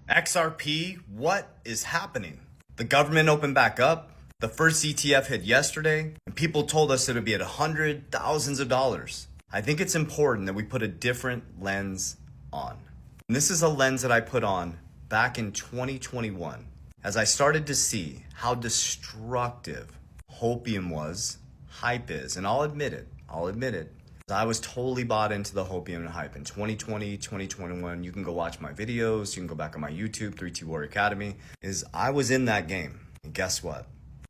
XRP, what is happening? The government opened back up. The first ETF hit yesterday, and people told us it would be at thousands of dollars. I think it's important that we put a different lens on. And this is a lens that I put on back in 2021 as I started to see how destructive hopium was, hype is, and I'll admit it. I was totally bought into the hopium and hype in 2020, 2021. You can go watch my videos. You can go back on my YouTube, 3T Warrior Academy. I was in that game. And guess what?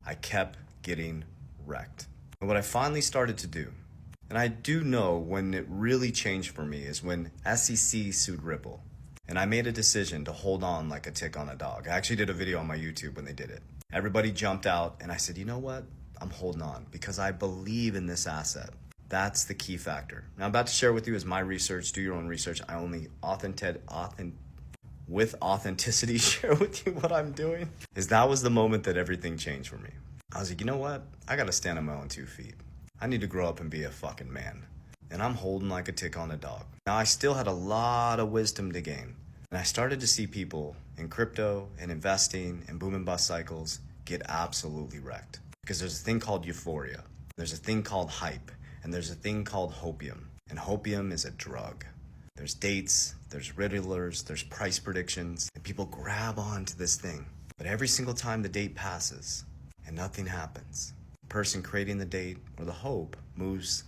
I kept getting wrecked. And what I finally started to do, and I do know when it really changed for me, is when SEC sued Ripple. And I made a decision to hold on like a tick on a dog. I actually did a video on my YouTube when they did it. Everybody jumped out and I said, you know what? I'm holding on because I believe in this asset. That's the key factor. Now I'm about to share with you is my research. Do your own research. I only with authenticity share with you what I'm doing. That was the moment that everything changed for me. I was like, you know what? I gotta stand on my own 2 feet. I need to grow up and be a fucking man. And I'm holding like a tick on a dog. Now I still had a lot of wisdom to gain. And I started to see people in crypto and investing and boom and bust cycles get absolutely wrecked. Because there's a thing called euphoria. There's a thing called hype. And there's a thing called hopium. And hopium is a drug. There's dates, there's riddlers, there's price predictions, and people grab onto this thing. But every single time the date passes and nothing happens, the person creating the date or the hope moves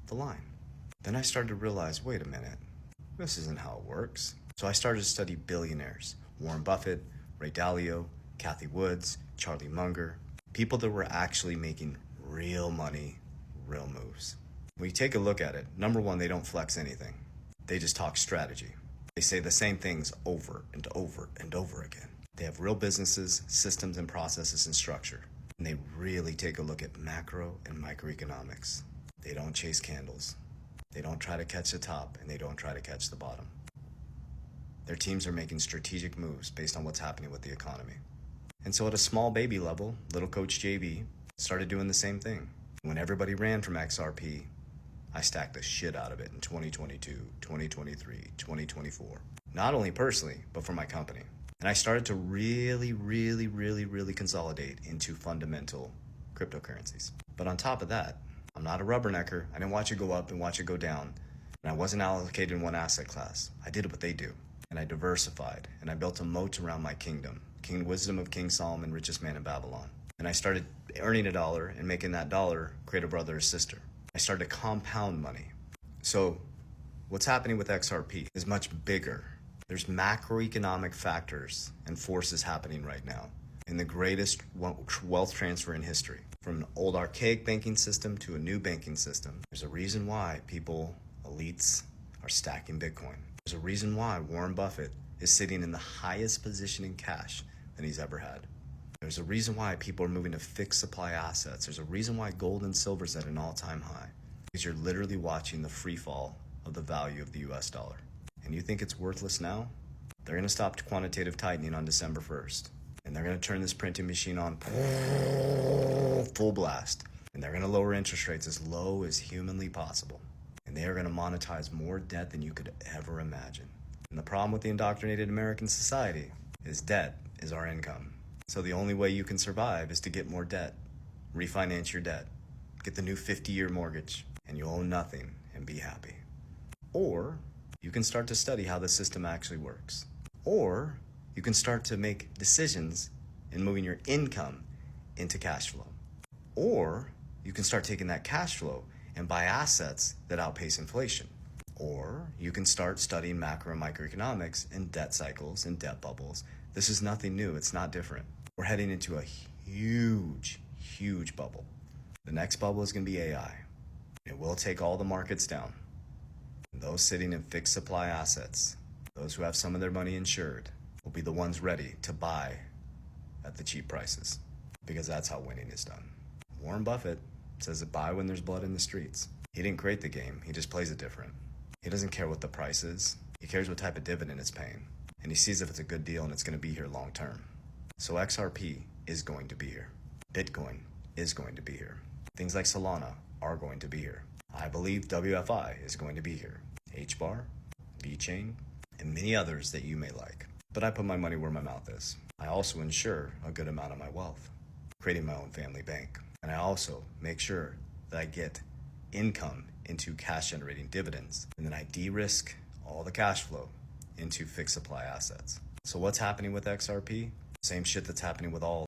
the line. Then I started to realize, wait a minute, this isn't how it works. So I started to study billionaires, Warren Buffett, Ray Dalio, Kathy Woods, Charlie Munger, people that were actually making real money, real moves. When you take a look at it, number one, they don't flex anything. They just talk strategy. They say the same things over and over and over again. They have real businesses, systems and processes and structure. And they really take a look at macro and microeconomics. They don't chase candles. They don't try to catch the top and they don't try to catch the bottom. Their teams are making strategic moves based on what's happening with the economy. And so at a small baby level, little coach JB started doing the same thing. When everybody ran from XRP, I stacked the shit out of it in 2022, 2023, 2024. Not only personally, but for my company. And I started to really consolidate into fundamental cryptocurrencies. But on top of that, I'm not a rubbernecker. I didn't watch it go up and watch it go down. And I wasn't allocated in one asset class. I did what they do. And I diversified. And I built a moat around my kingdom. King wisdom of King Solomon, richest man in Babylon. And I started earning $1 and making that dollar create a brother or sister. I started to compound money. So what's happening with XRP is much bigger. There's macroeconomic factors and forces happening right now in the greatest wealth transfer in history. From an old archaic banking system to a new banking system. There's a reason why elites, are stacking Bitcoin. There's a reason why Warren Buffett is sitting in the highest position in cash than he's ever had. There's a reason why people are moving to fixed supply assets. There's a reason why gold and silver is at an all-time high. Because you're literally watching the free fall of the value of the US dollar. And you think it's worthless now? They're going to stop quantitative tightening on December 1st. And they're going to turn this printing machine on full blast. And they're going to lower interest rates as low as humanly possible. And they are going to monetize more debt than you could ever imagine. And the problem with the indoctrinated American society is debt is our income. So the only way you can survive is to get more debt, refinance your debt, get the new 50-year mortgage, and you'll own nothing and be happy. Or you can start to study how the system actually works. Or you can start to make decisions in moving your income into cash flow. Or you can start taking that cash flow and buy assets that outpace inflation. Or you can start studying macro and microeconomics and debt cycles and debt bubbles. This is nothing new. It's not different. We're heading into a huge bubble. The next bubble is going to be AI. It will take all the markets down. And those sitting in fixed supply assets, those who have some of their money insured, will be the ones ready to buy at the cheap prices. Because that's how winning is done. Warren Buffett says to buy when there's blood in the streets. He didn't create the game. He just plays it different. He doesn't care what the price is. He cares what type of dividend it's paying. And he sees if it's a good deal and it's going to be here long term. So XRP is going to be here. Bitcoin is going to be here. Things like Solana are going to be here. I believe WFI is going to be here. HBAR, VeChain, and many others that you may like. but I put my money where my mouth is. I also insure a good amount of my wealth, creating my own family bank. And I also make sure that I get income into cash generating dividends. And then I de-risk all the cash flow into fixed supply assets. So what's happening with XRP? Same shit that's happening with all